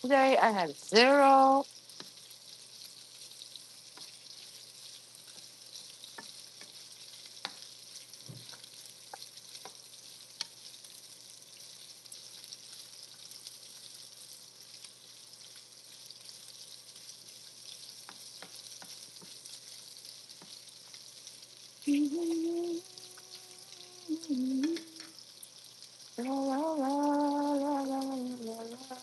Yesterday I had zero. La, la, la, la, la, la, la.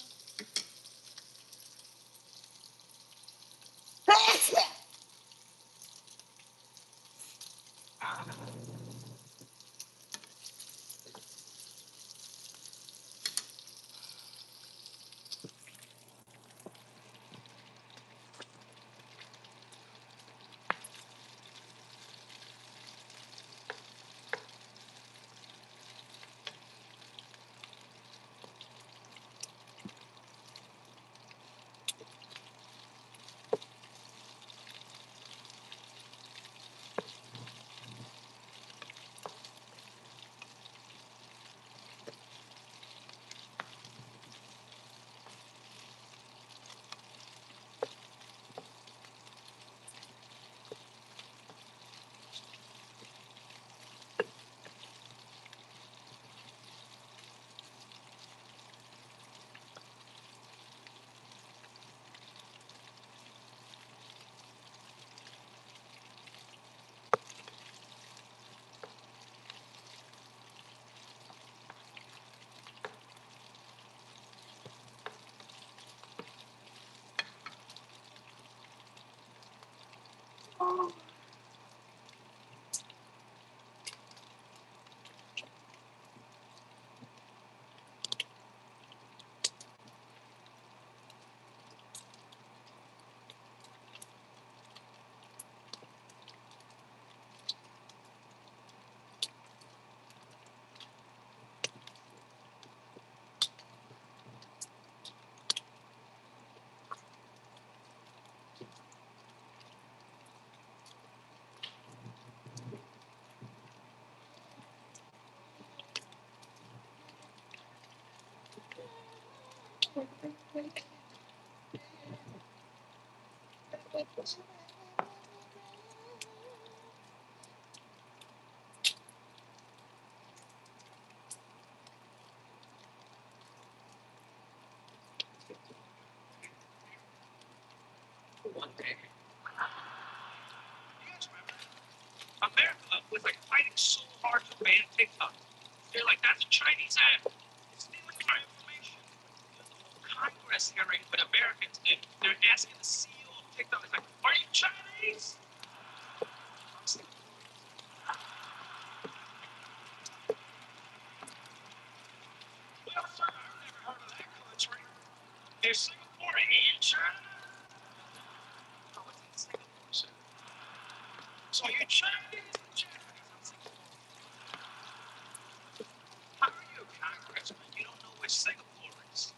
One day, you guys remember America was like fighting so hard to ban TikTok. They're like, that's a Chinese app. It's stealing our information. The whole Congress hearing with Americans, they're asking the CEO of TikTok, it's like, are you Chinese? Well, sir, I've never heard of that country. Is Singapore in China? No, it's in Singapore, sir. So you're Chinese or Japanese? How are you a congressman? You don't know where Singapore is.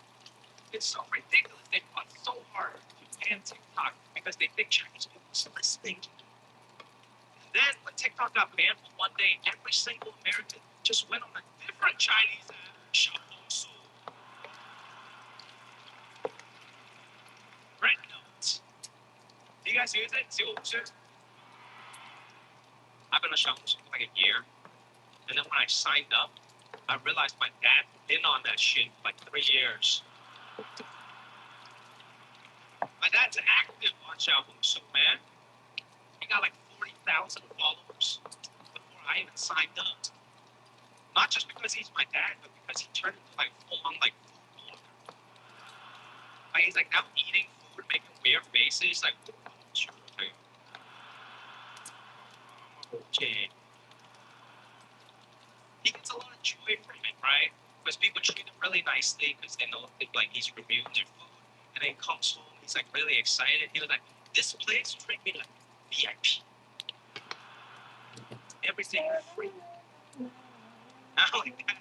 It's so ridiculous. They fought so hard to ban TikTok because they think Chinese people are listening. And then when TikTok got banned for one day, every single American just went on a different Chinese app. Xiaohongshu, Red Notes. Do you guys use it? Xiaohongshu? I've been on Xiaohongshu for like a year. And then when I signed up, I realized my dad had been on that shit for like 3 years. My dad's active on Xiaohongshu, man. He got like 40,000 followers before I even signed up. Not just because he's my dad, but because he turned into like full-on like food blogger. Like he's like out eating food, making weird faces, like okay. He gets a lot of joy from it, right? Because people treat him really nicely because they know like he's reviewing their food, and then he comes home, he's like really excited. He was like, "This place treat me like VIP. Everything free." I don't like that.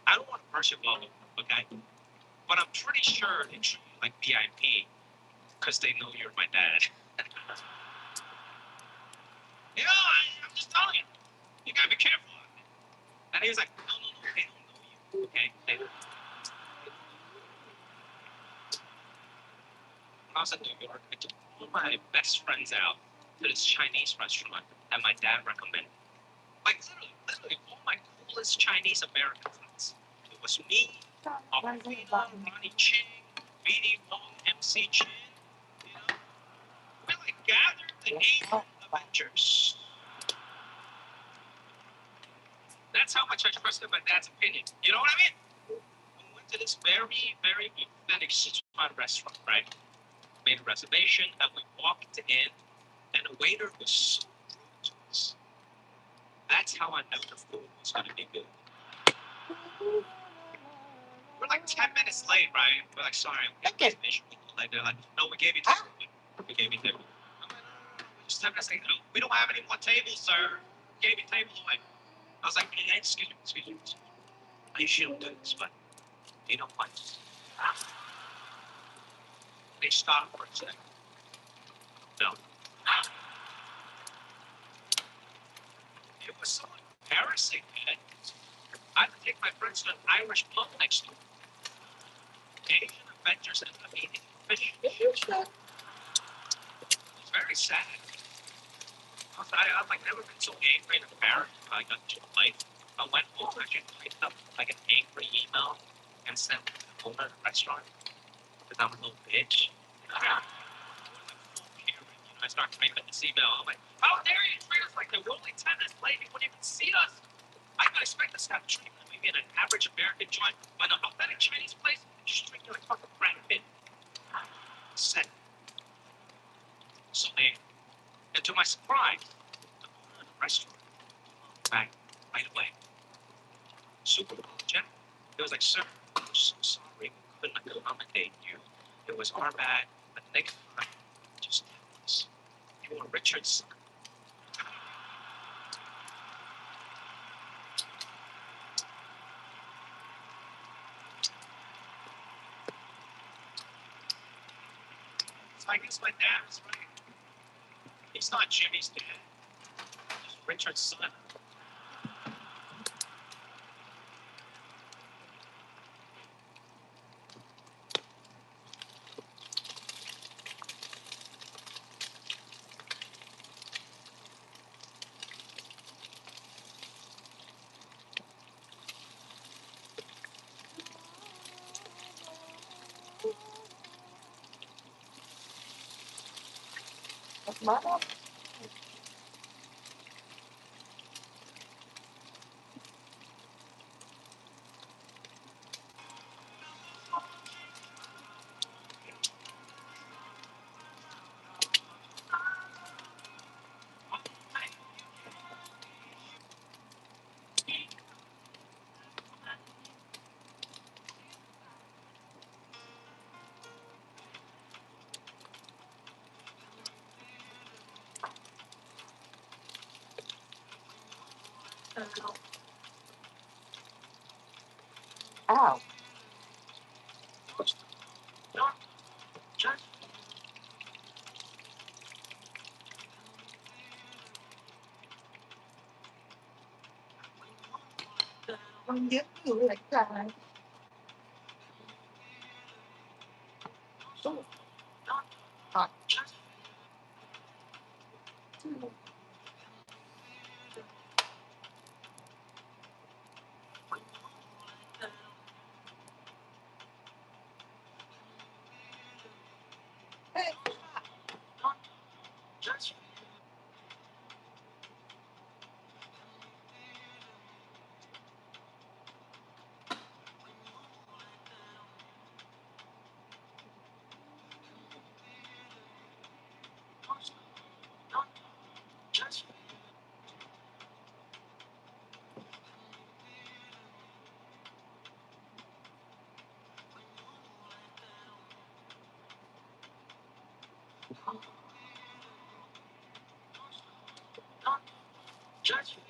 I don't want to brush him off, okay? But I'm pretty sure they treat you like VIP because they know you're my dad. Yeah, I'm just telling you. You gotta be careful. And he was like, no, they don't know you. Okay? They don't. was in New York, I took all my best friends out to this Chinese restaurant that my dad recommended. Like literally all my coolest Chinese American friends. It was me, Aquafina, Ronnie Ching, BD Wong, MC Chin. You know, we like gathered the Asian Avengers. That's how much I trusted my dad's opinion. You know what I mean? We went to this very, very authentic Sichuan restaurant, right? Made a reservation, and we walked in, and the waiter was so rude to us. That's how I knew the food was going to be good. We're like 10 minutes late, right? We're like, sorry, we got reservation. Like, they're like, no, we gave you table. We gave you table. I'm like, no, just 10 minutes late. No, we don't have any more tables, sir. We gave you table away. I was like, hey, excuse me, excuse me. I usually don't do this, but you know what? They stopped for a second. No. It was so embarrassing, man. I had to take my friends to an Irish pub next door. Asian Avengers ended up eating fish. It was very sad. I've like never been so angry and embarrassed when I got to a fight. I went home, I just typed up like an angry email and sent it to the owner of the restaurant because I'm a little bitch. I start typing this email. I'm like, how dare you treat us like that? We're only 10 minutes late. You wouldn't even see us. I could expect us to have treatment maybe in an average American joint, but an authentic Chinese place, they just treat you like fucking Brad Pitt. Set. So angry. And to my surprise, the owner of the restaurant back right away. Super apologetic. It was like, sir, we're so sorry. We couldn't accommodate you. It was our bad. But next time, just tell us. You are Richard's. So I guess my dad was right. He's not Jimmy's dad. He's Richard's son. Ow. No, just Không biết thử lại cái số hot. Hey, just just just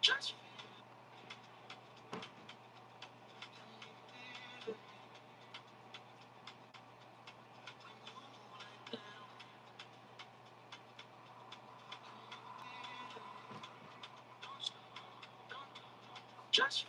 just Just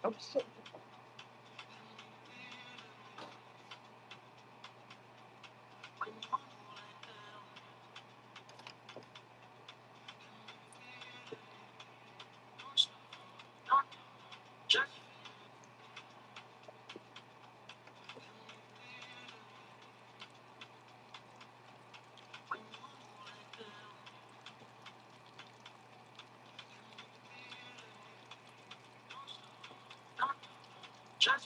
oh, shit. Just just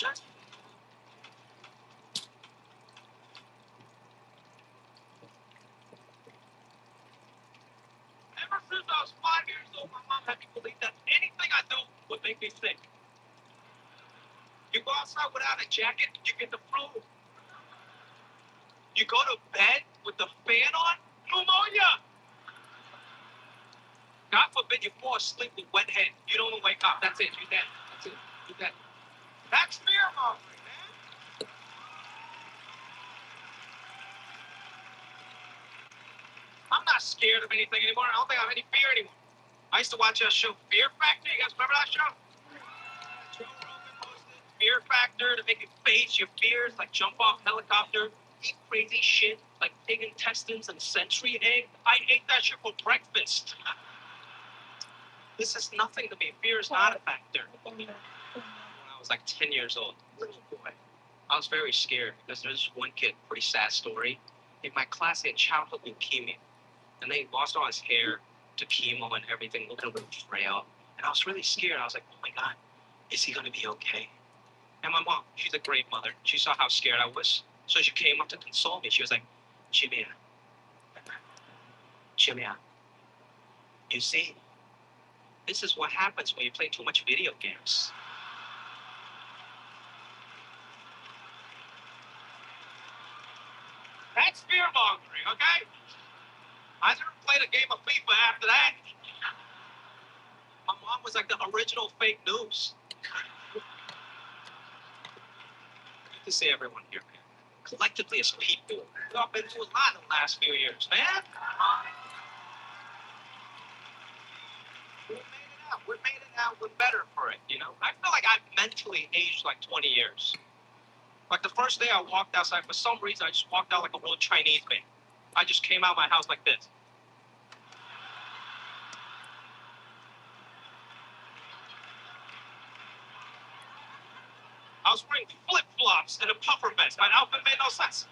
just ever since I was 5 years old, my mom had me believe that anything I do would make me sick. You go outside without a jacket, you get the flu. You go to bed with the fan on, pneumonia. God forbid you fall asleep with wet head. You don't wake up. That's it. You're dead. That's it. You're dead. That's fear mongering, man. I'm not scared of anything anymore. I don't think I have any fear anymore. I used to watch that show Fear Factor. You guys remember that show? Joe Rogan hosted Fear Factor to make you face your fears, like jump off helicopter, eat crazy shit like pig intestines and century egg. I ate that shit for breakfast. This is nothing to me. Fear is not a factor. When I was like 10 years old, little boy, I was very scared because there's one kid, pretty sad story. In my class, he had childhood leukemia, and they lost all his hair to chemo and everything, looking a little frail. And I was really scared. I was like, oh my God, is he going to be okay? And my mom, she's a great mother. She saw how scared I was. So she came up to console me. She was like, Jimmy, you see, this is what happens when you play too much video games. That's fear mongering, okay? I never played a game of FIFA after that. My mom was like the original fake news. Good to see everyone here, man. Collectively as people, we've all been through a lot in the last few years, man. We made it out. We made it out. We're better for it, you know? I feel like I've mentally aged like 20 years. Like the first day I walked outside, for some reason, I just walked out like a real Chinese man. I just came out of my house like this. I was wearing flip-flops and a puffer vest. My outfit made no sense.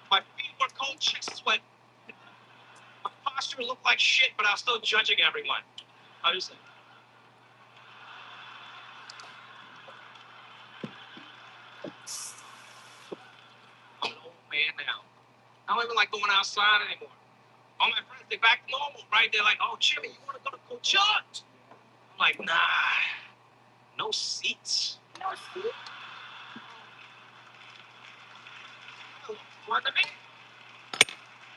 My feet were cold chicks sweat. My posture looked like shit, but I was still judging everyone. I was like, I'm an old man now. I don't even like going outside anymore. All my friends, they're back normal, right? They're like, oh, Jimmy, you want to go to Coachella? I'm like, nah, no seats. No seats? What to me?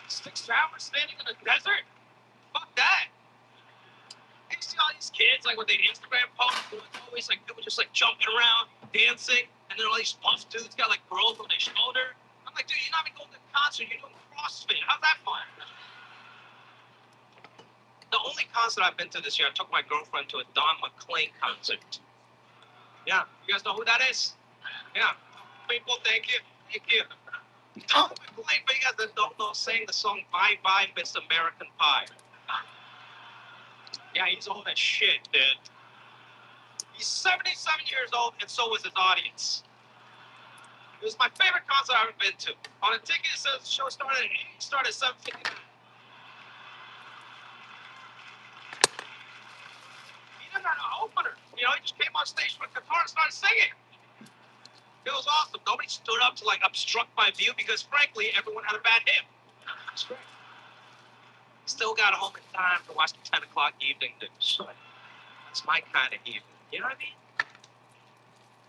6 hours standing in the desert? Fuck that. You see all these kids, like with their Instagram posts, it's always like people just like jumping around, dancing, and then all these buff dudes got like girls on their shoulder. I'm like, dude, you're not even going to the concert, you're doing CrossFit. How's that fun? The only concert I've been to this year, I took my girlfriend to a Don McLean concert. Yeah, you guys know who that is? Yeah. People, thank you. Thank you. Don McLean, for you guys that don't know, sang the song Bye Bye Miss American Pie. Yeah, he's old as shit, dude. He's 77 years old, and so was his audience. It was my favorite concert I've ever been to. On a ticket, it says the show started at 8, started at 7:59. opener. You know, he just came on stage with a guitar and started singing. It was awesome. Nobody stood up to like obstruct my view because, frankly, everyone had a bad hip. It's great. Still got home in time to watch the 10 o'clock evening news. That's my kind of evening. You know what I mean?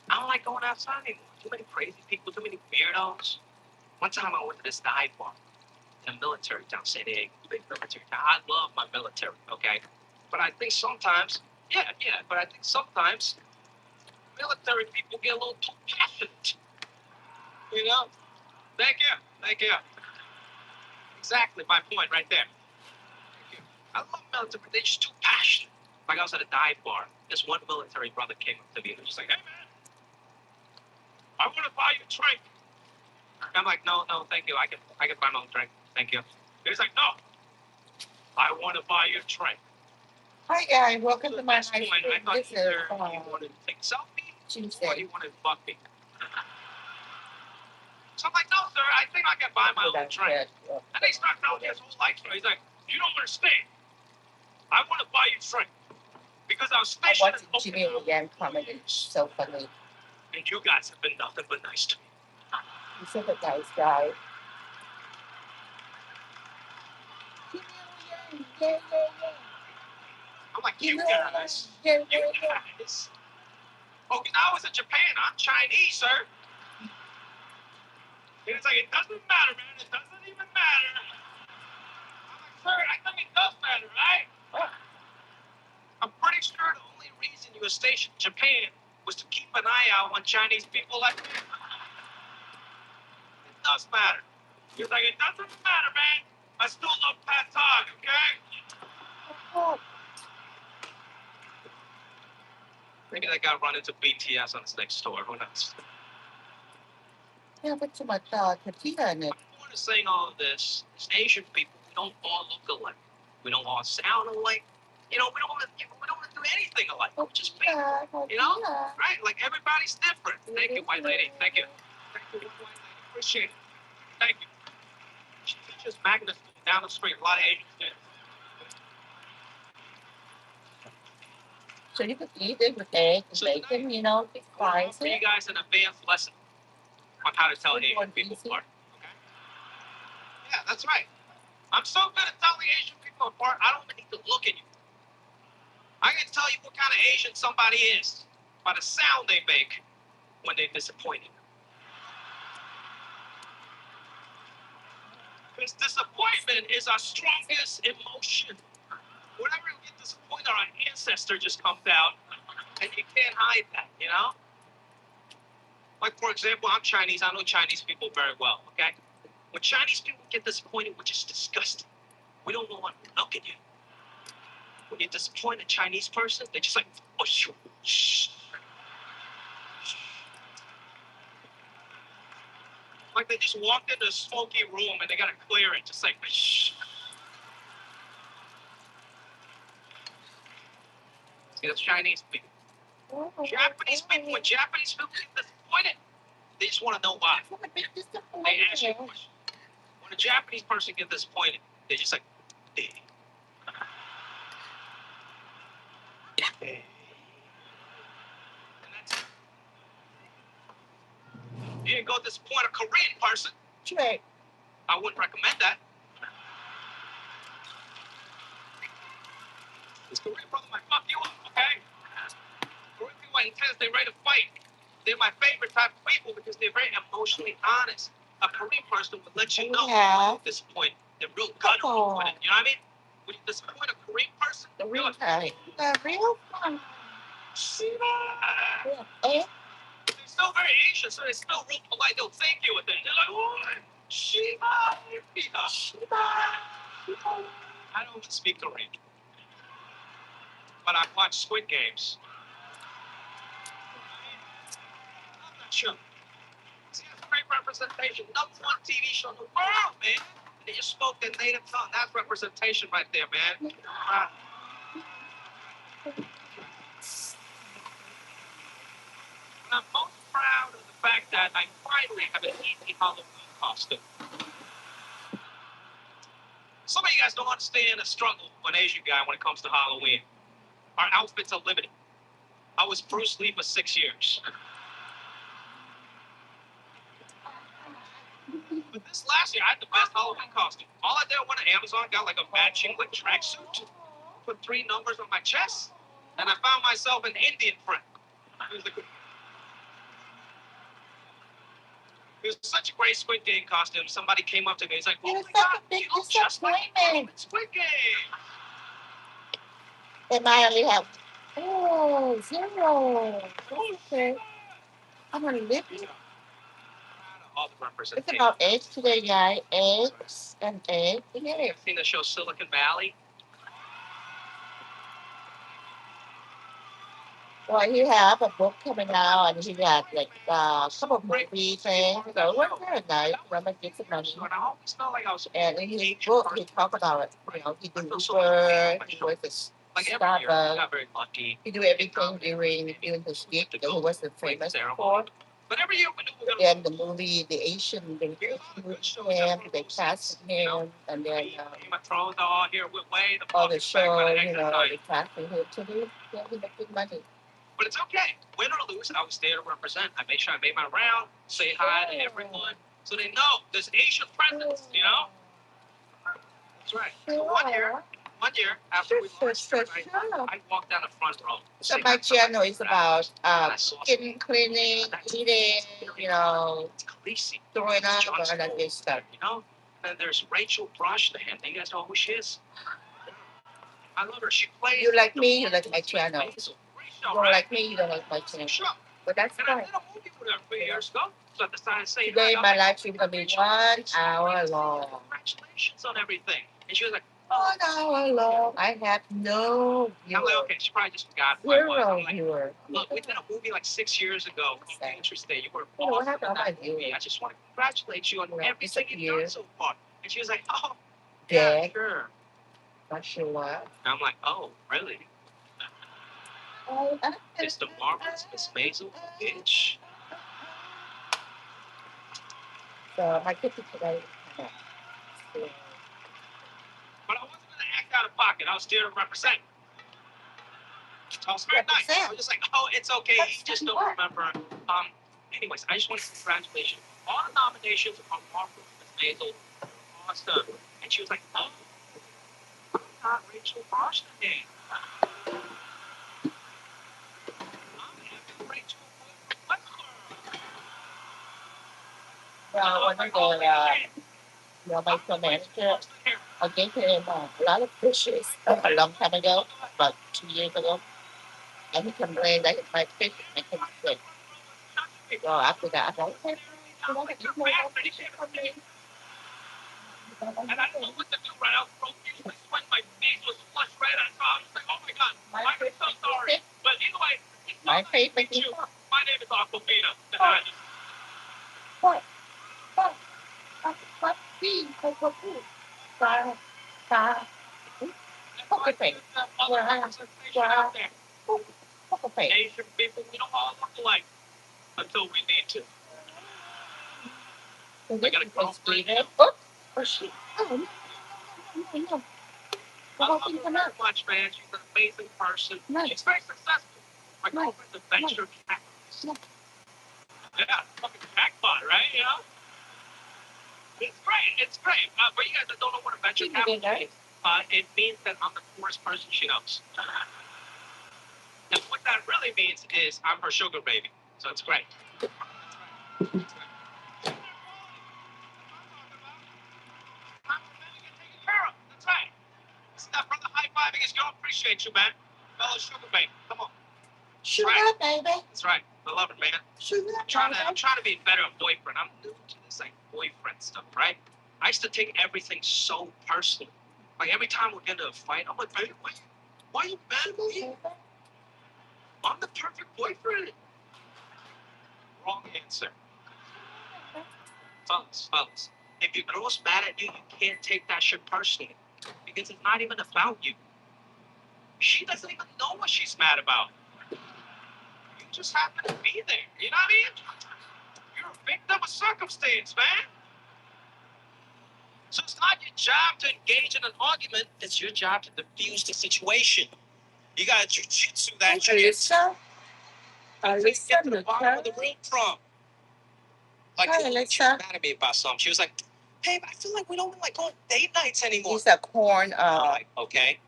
I don't like going outside anymore. Too many crazy people, too many weirdos. One time I went to this dive bar in a military town, San Diego, big military town. I love my military, okay? But I think sometimes, but I think sometimes military people get a little too passionate. You know? Thank you. Exactly my point right there. Thank you. I love military, but they're just too passionate. Like I was at a dive bar. This one military brother came up to me and was just like, hey man, I want to buy you a drink. I'm like, no, thank you. I can buy my own drink. Thank you. He's like, no, I want to buy you a drink. Hi guys, welcome So to at my this nice point, I thought this is either you wanted to take a selfie or Tuesday. you wanted to fuck me. So I'm like, no, sir, I think I can buy my own drink. And he started telling me his whole life story. He's like, you don't understand. I want to buy you a drink because I was I stationed watched in Jimmy Okinawa. again comedy. So funny. And you guys have been nothing but nice to me. He's such a nice guy. I'm like, you guys. Okinawa's in Japan. I'm Chinese, sir. And it's like, it doesn't matter, man. It doesn't even matter. I'm like, sir, I think it does matter, right? I'm pretty sure the only reason you were stationed in Japan was to keep an eye out on Chinese people like me. It does matter. He's like, it doesn't matter, man. I still love Pad Thai, okay? Maybe that guy run into BTS on his next tour. Who knows? Yeah, but too much tortilla in it. The point of saying all of this is Asian people, we don't all look alike. We don't all sound alike. You know, we don't want to do anything alike. We're just people. You know? Right? Like everybody's different. Thank you, white lady. Thank you. Thank you, white lady. Appreciate it. Thank you. She teaches magnet school down the street. A lot of Asian kids. So you could eat it with eggs, bacon, you know, big fries. For you guys an advanced lesson on how to tell Asian people apart. Okay? Yeah, that's right. I'm so good at telling Asian people apart, I don't even need to look at you. I can tell you what kind of Asian somebody is by the sound they make when they're disappointed. Because disappointment is our strongest emotion. Whenever we get disappointed, our ancestor just comes out, and you can't hide that, you know? Like, for example, I'm Chinese. I know Chinese people very well, okay? When Chinese people get disappointed, we're just disgusted. We don't want to look at you. When you disappoint a Chinese person, they're just like, oh, shh. Like they just walked into a smoky room and they gotta clear it, just like, shh. See, that's Chinese people. Japanese people, when Japanese people get disappointed, they just want to know why. They ask you a question. When a Japanese person gets disappointed, they're just like, eh. And that's it. You didn't go disappoint a Korean person. Right. I wouldn't recommend that. This Korean brother might fuck you up, okay? Korean people are intense, they're ready to fight. They're my favorite type of people because they're very emotionally honest. A Korean person would let you know when you're disappointed. They're real gut with it. You know what I mean? When you disappoint a Korean person, The real like, time. The real fun. Shiba. They're still very Asian, so they're still real polite. They'll thank you with it. They're like, oh, Shiba. Shiba. I don't even speak Korean, but I watch Squid Games. I'm not sure. See, that's great representation. Number one TV show in the world, man. They just spoke their native tongue. That's representation right there, man. And I'm most proud of the fact that I finally have an easy Halloween costume. Some of you guys don't understand the struggle of an Asian guy when it comes to Halloween. Our outfits are limited. I was Bruce Lee for 6 years. But this last year, I had the best Halloween costume. All I did, I went to Amazon, got like a matching like tracksuit, put 3 numbers on my chest, and I found myself an Indian friend. It was, it was such a great Squid Game costume. Somebody came up to me. He's like, "Oh my god, you look just like Squid Game." And I only have 0. Okay. I'm gonna live it. All the It's representation. about eggs today, guys. Eggs and eggs. Yeah. You've seen the show Silicon Valley? Well, he have a book coming out, and he got like a couple of movies, and so it was very nice. Remember, get some money. And I always felt like I was And in his book, he talked about it. You know, he do Uber, he was a like every year, I Starbucks. got very lucky. He do everything during his gig that he wasn't famous for. But every year we knew we were gonna Then the movie, the Asian, they him, they cast him, and then Game of Thrones all here with way the all the fuck back by show, the you exit know, nine. they casting him to do. Yeah, he make good money. But it's okay. Win or lose, I was there to represent. I made sure I made my round, say hi to everyone, so they know there's Asian presence, you know? That's right. So one year after we launched, I walked down the front row. So my channel is about cooking, cleaning, eating, you know, throwing up, all that good stuff. You know? And then there's Rachel Brosnahan. Do you guys know who she is? I love her. She plays. You like me, you like my channel. You don't like me, you don't like my channel. But that's fine. I did a movie with her 3 years ago. So I decided to say, today my live stream is gonna be 1 hour long. Congratulations on everything. And she was like, 1 hour long. I have no viewer. I'm like, okay, she probably just forgot. 0 viewer. Look, we did a movie like 6 years ago. Interesting. You were what awesome happened in that about you? movie. I just want to congratulate you on everything you've done so far. And she was like, oh, Yeah. yeah, sure. Not sure what. And I'm like, oh, really? It's the marvelous Miss Maisel, bitch. So my kitchen today. But I wasn't gonna act out of pocket. I was there to represent. I was very nice. I was just like, oh, it's okay. You just don't remember. Anyways, I just want to congratulate you. All the nominations are marvelous, Miss Maisel. Awesome. And she was like, oh, I'm not Rachel Brosnahan. Well, when I go, my store manager, I gave him a lot of fishes a long time ago, about 2 years ago. And he complained that my fish make him sick. So after that, I was like, okay, you know, you know what fish for me. And I didn't know what to do right out profusely sweat. My face was flushed red. I was like, oh my god, I'm so sorry. But anyway, my face makes you. My name is Aquafina. What? What? Poker face. Poker face. Asian people, we don't all look alike until we need to. I gotta go Oops. Oh, shit. Oh, no. I love her very much, man. She's an amazing person. Nice. She's very successful. My girlfriend's a venture capitalist. Yeah, fucking jackpot, right? You know? It's great. It's great. For you guys that don't know what a venture capitalist is, it means that I'm the poorest person she knows. And what that really means is I'm her sugar baby. So it's great. That's right. It's that brother high-fiving his girl. Appreciate you, man. Fellow sugar baby. Come on. Sugar baby. That's right. I love it, man. Sugar I'm trying to be a better boyfriend. I'm new to this like boyfriend stuff, right? I used to take everything so personal. Like every time we're into a fight, I'm like, baby, why are you mad at me? I'm the perfect boyfriend. Wrong answer. Fellas, if your girl's mad at you, you can't take that shit personally. Because it's not even about you. She doesn't even know what she's mad about. You just happen to be there. You know what I mean? You're a victim of circumstance, man. So it's not your job to engage in an argument. It's your job to diffuse the situation. You gotta jujitsu that shit. So? Lisa, the bottom of the room from. Like, hi, she was Lisa. mad at me about something. She was like, "Babe, I feel like we don't like go on date nights anymore." These are corn, I'm like, "Okay,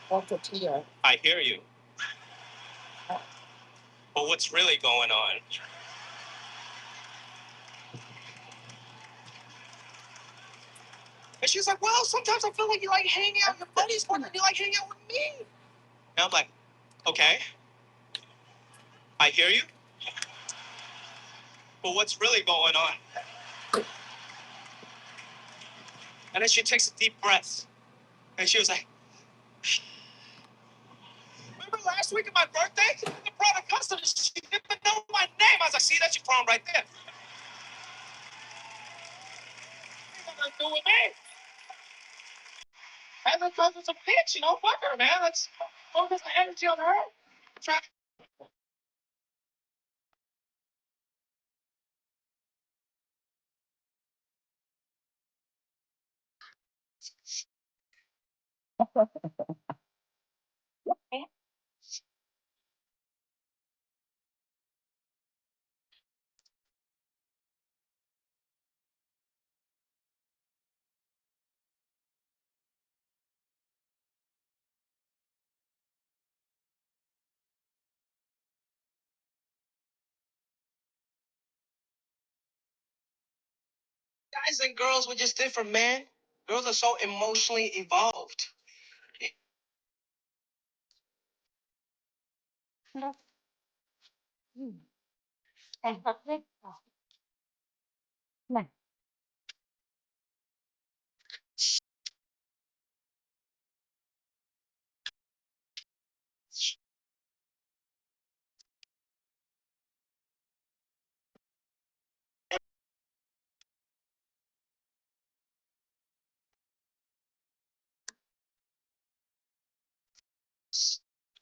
corn tortilla. I hear you, but what's really going on?" And she's like, "Well, sometimes I feel like you like hanging out with your buddies more than you like hanging out with me." And I'm like, "Okay, I hear you, but what's really going on?" And then she takes a deep breath, and she was like, "Remember last week at my birthday? I brought a customer. She didn't know my name." I was like, "See, that's your problem right there. Ain't got nothing to do with me." And because it's a bitch, fuck her, man. Let's focus the energy on her. Try. Guys and girls were just different, man. Girls are so emotionally evolved.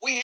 We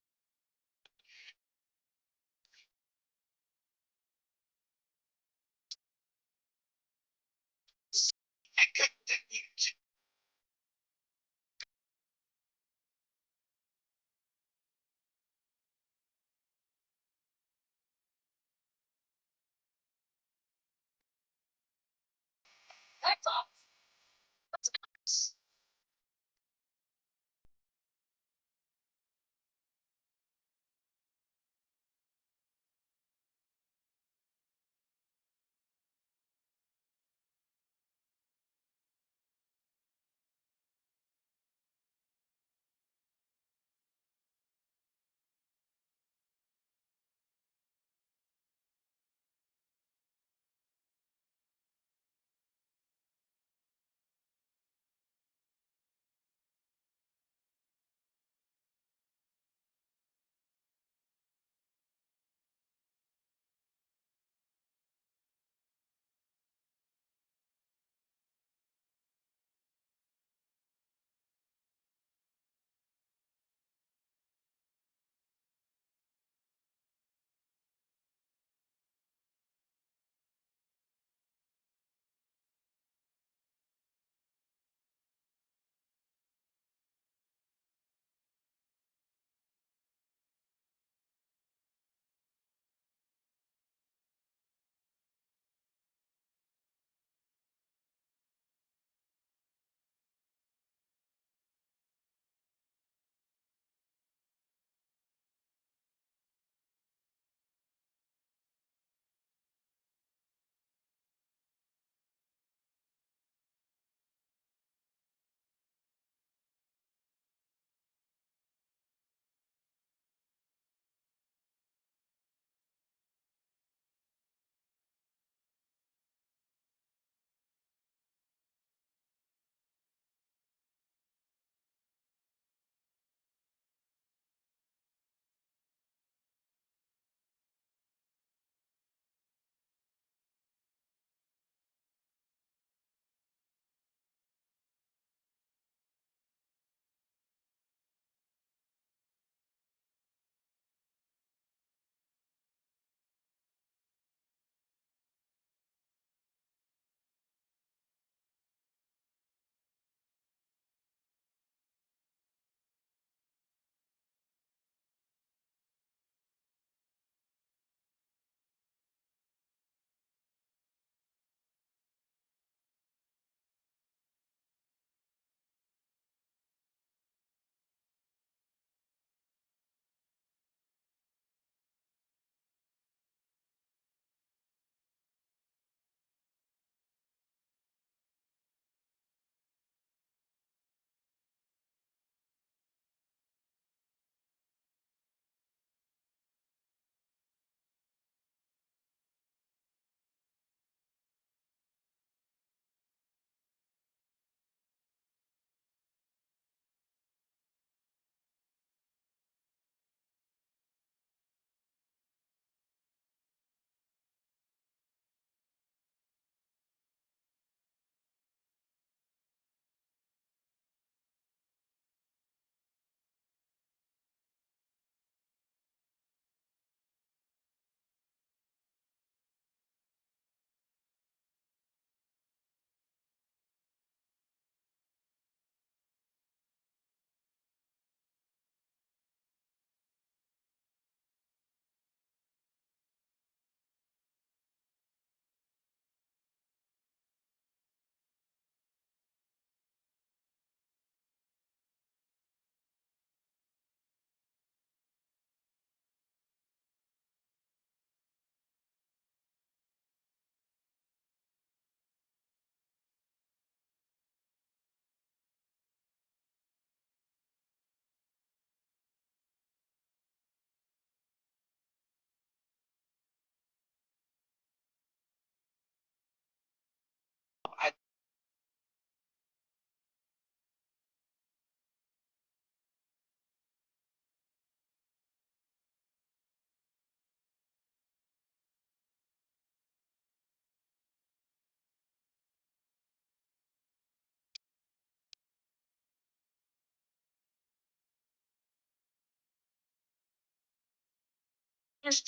It's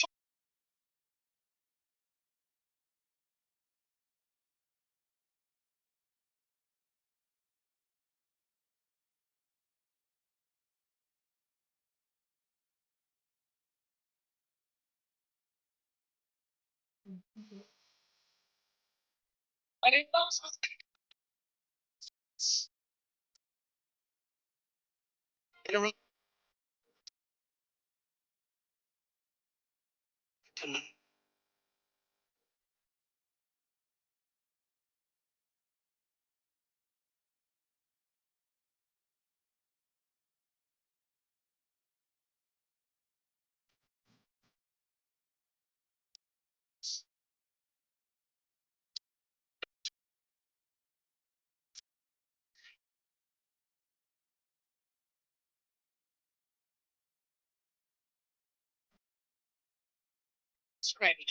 ready.